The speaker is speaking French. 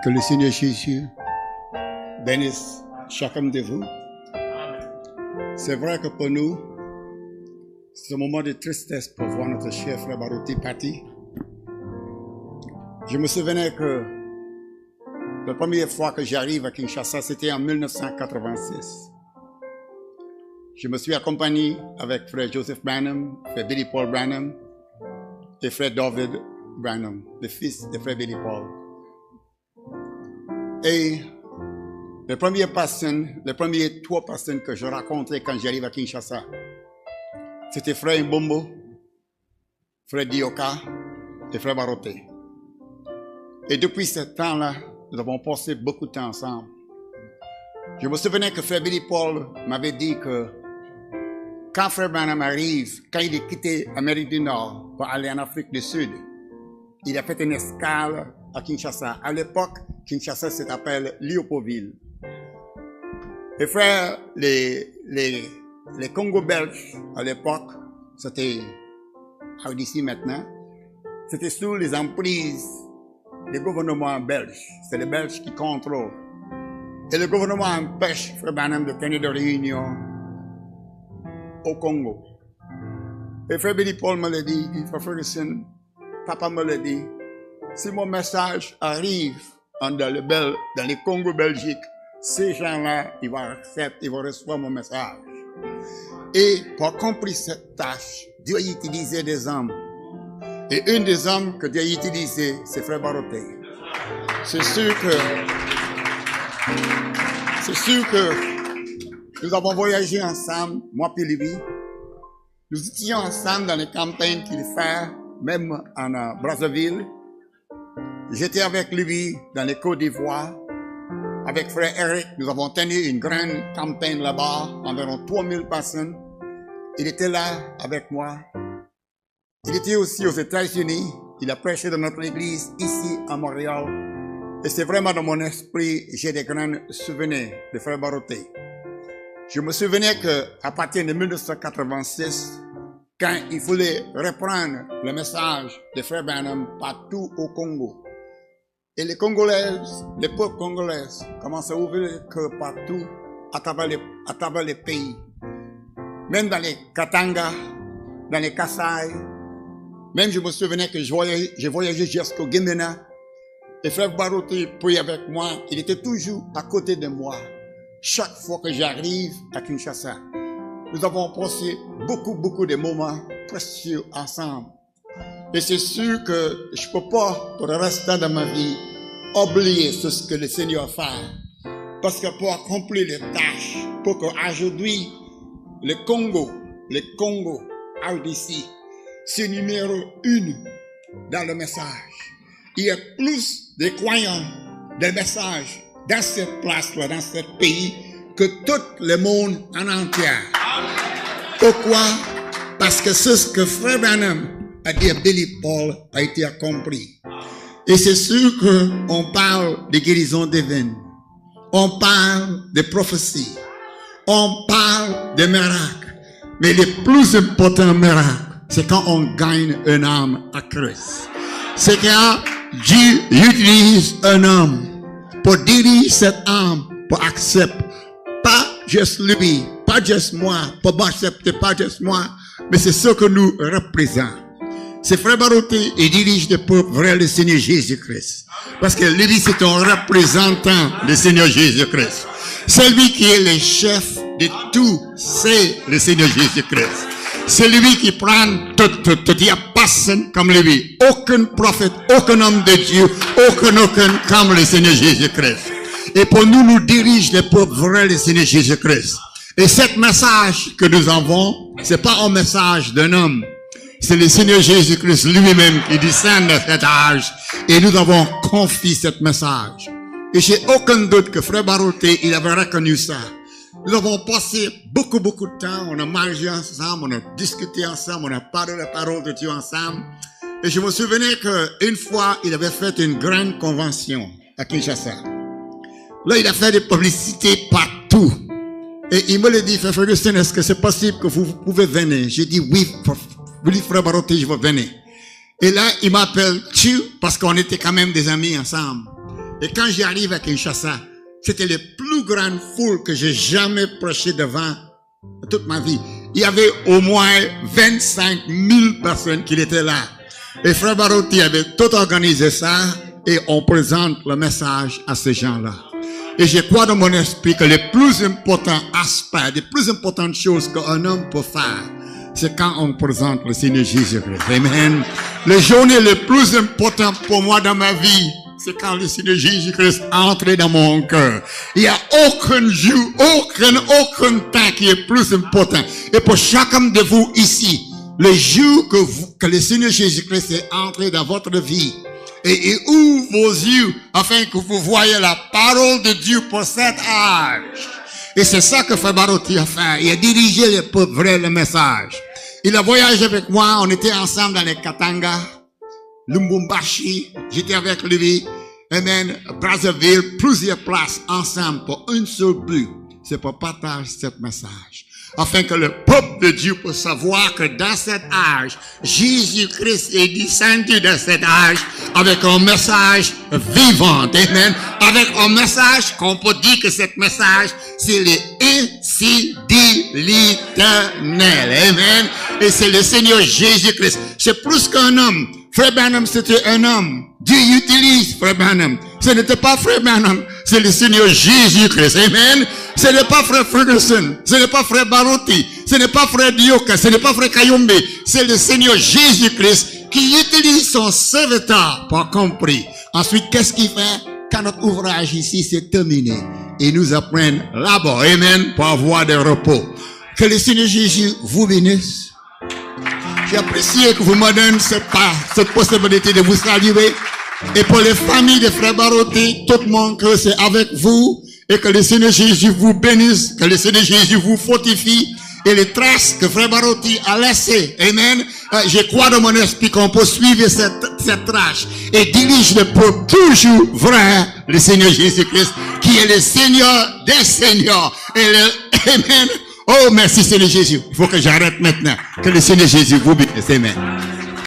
Que le Seigneur Jésus bénisse chacun de vous. C'est vrai que pour nous, c'est un moment de tristesse pour voir notre cher frère Barouti parti. Je me souvenais que la première fois que j'arrive à Kinshasa, c'était en 1986. Je me suis accompagné avec frère Joseph Branham, frère Billy Paul Branham et frère David Branham, le fils de frère Billy Paul. Et les premières trois personnes que je rencontrais quand j'arrive à Kinshasa, c'était frère Mbombo, frère Dioka et frère Baroté. Et depuis ce temps-là, nous avons passé beaucoup de temps ensemble. Je me souvenais que frère Billy Paul m'avait dit que quand frère Branham arrive, quand il a quitté l'Amérique du Nord pour aller en Afrique du Sud, il a fait une escale à Kinshasa. À l'époque, Kinshasa s'appelle Léopoldville. Et frère, les Congo belges, à l'époque, c'était d'ici maintenant, c'était sous les emprises du gouvernement belge. C'est les Belges qui contrôlent. Et le gouvernement empêche frère Branham de tenir des réunions au Congo. Et frère Billy Paul me l'a dit, frère Ferguson, papa me l'a dit, si mon message arrive dans les Congo Belgique, ces gens-là, ils vont accepter, ils vont recevoir mon message. Et pour accomplir cette tâche, Dieu a utilisé des hommes. Et un des hommes que Dieu a utilisé, c'est frère Baroté. C'est sûr que nous avons voyagé ensemble, moi et lui. Nous étions ensemble dans les campagnes qu'il fait, même en Brazzaville. J'étais avec lui dans les Côtes d'Ivoire. Avec frère Eric, nous avons tenu une grande campagne là-bas, environ 3000 personnes. Il était là avec moi. Il était aussi aux États-Unis. Il a prêché dans notre église ici à Montréal. Et c'est vraiment dans mon esprit, j'ai des grands souvenirs de frère Baroté. Je me souvenais qu'à partir de 1986, quand il voulait reprendre le message de frère Branham partout au Congo, et les Congolais, les peuples congolais commencent à ouvrir le cœur partout à travers les pays. Même dans les Katanga, dans les Kasaï. Même je me souvenais que j'ai voyagé jusqu'au Guinée. Et frère Baroté priait avec moi. Il était toujours à côté de moi. Chaque fois que j'arrive à Kinshasa, nous avons passé beaucoup de moments précieux ensemble. Et c'est sûr que je ne peux pas, pour le restant de ma vie, oublier ce que le Seigneur a fait. Parce que pour accomplir les tâches, pour qu'aujourd'hui, le Congo, RDC, c'est numéro 1 dans le message. Il y a plus de croyants de message dans cette place-là, dans ce pays, que tout le monde en entier. Pourquoi? Parce que ce que frère Branham a dit à Billy Paul a été accompli. Et c'est sûr qu'on parle de guérison divine. On parle de prophétie. On parle de miracles. Mais le plus important miracle, c'est quand on gagne une âme à Christ. C'est quand Dieu utilise un homme pour diriger cette âme, pour accepter. Pas juste lui, pas juste moi, pour m'accepter, pas juste moi, mais c'est ce que nous représentons. C'est frère Baroté, il dirige le peuple vers le Seigneur Jésus-Christ. Parce que lui, c'est un représentant du Seigneur Jésus-Christ. C'est lui qui est le chef de tout, c'est le Seigneur Jésus-Christ. C'est lui qui prend tout. Il n'y a personne comme lui. Aucun prophète, aucun homme de Dieu, aucun comme le Seigneur Jésus-Christ. Et pour nous dirige le peuple vers le Seigneur Jésus-Christ. Et ce message que nous avons, c'est pas un message d'un homme. C'est le Seigneur Jésus-Christ lui-même qui descend de cet âge. Et nous avons confié ce message. Et j'ai aucun doute que frère Baroté, il avait reconnu ça. Nous avons passé beaucoup de temps. On a mangé ensemble, on a discuté ensemble, on a parlé la parole de Dieu ensemble. Et je me souvenais qu'une fois, il avait fait une grande convention à Kinshasa. Là, il a fait des publicités partout. Et il me l'a dit, frère Ferguson, est-ce que c'est possible que vous pouvez venir? J'ai dit oui, frère Baroté, je vais venir. Et là, il m'appelle tu parce qu'on était quand même des amis ensemble. Et quand j'arrive à Kinshasa, c'était les plus grandes foules que j'ai jamais prêché devant toute ma vie. Il y avait au moins 25 000 personnes qui étaient là. Et Frère Barotti avait tout organisé ça et on présente le message à ces gens-là. Et je crois dans mon esprit que les plus importants aspects, les plus importantes choses qu'un homme peut faire, c'est quand on présente le Seigneur Jésus-Christ. Amen. Les journées les plus importantes pour moi dans ma vie, c'est quand le Seigneur Jésus-Christ entre dans mon cœur. Il n'y a aucun jour, aucun temps qui est plus important. Et pour chacun de vous ici, le jour que le Seigneur Jésus-Christ est entré dans votre vie, et il ouvre vos yeux afin que vous voyez la parole de Dieu pour cet âge. Et c'est ça que Frère Barotti a fait. Il a dirigé le peuple vers le message. Il a voyagé avec moi. On était ensemble dans les Katanga, Lubumbashi. J'étais avec lui. Amen. Brazzaville. Plusieurs places ensemble pour un seul but. C'est pour partager ce message. Afin que le peuple de Dieu puisse savoir que dans cet âge, Jésus-Christ est descendu dans cet âge avec un message vivant. Amen. Avec un message qu'on peut dire que ce message, c'est le ainsi dit l'Éternel. Amen. Et c'est le Seigneur Jésus-Christ. C'est plus qu'un homme. Frère Branham, c'était un homme. Dieu utilise Frère Branham. Ce n'était pas Frère Branham, c'est le Seigneur Jésus-Christ. Amen. Ce n'est pas Frère Ferguson, ce n'est pas Frère Barotti, ce n'est pas Frère Dioka, ce n'est pas Frère Kayombe. C'est le Seigneur Jésus-Christ qui utilise son serviteur pour compris. Ensuite, qu'est-ce qu'il fait? Quand notre ouvrage ici s'est terminé, il nous apprend là-bas, amen, pour avoir des repos. Que le Seigneur Jésus vous bénisse. J'apprécie que vous me donnez cette possibilité de vous saluer. Et pour les familles de Frère Barotti, tout le monde que c'est avec vous. Et que le Seigneur Jésus vous bénisse. Que le Seigneur Jésus vous fortifie. Et les traces que Frère Barotti a laissées. Amen. Je crois dans mon esprit qu'on peut suivre cette trace. Et dirige le peuple toujours vers le Seigneur Jésus-Christ. Qui est le Seigneur des Seigneurs. Amen. Oh, merci Seigneur Jésus. Il faut que j'arrête maintenant. Que le Seigneur Jésus vous bénisse. Amen.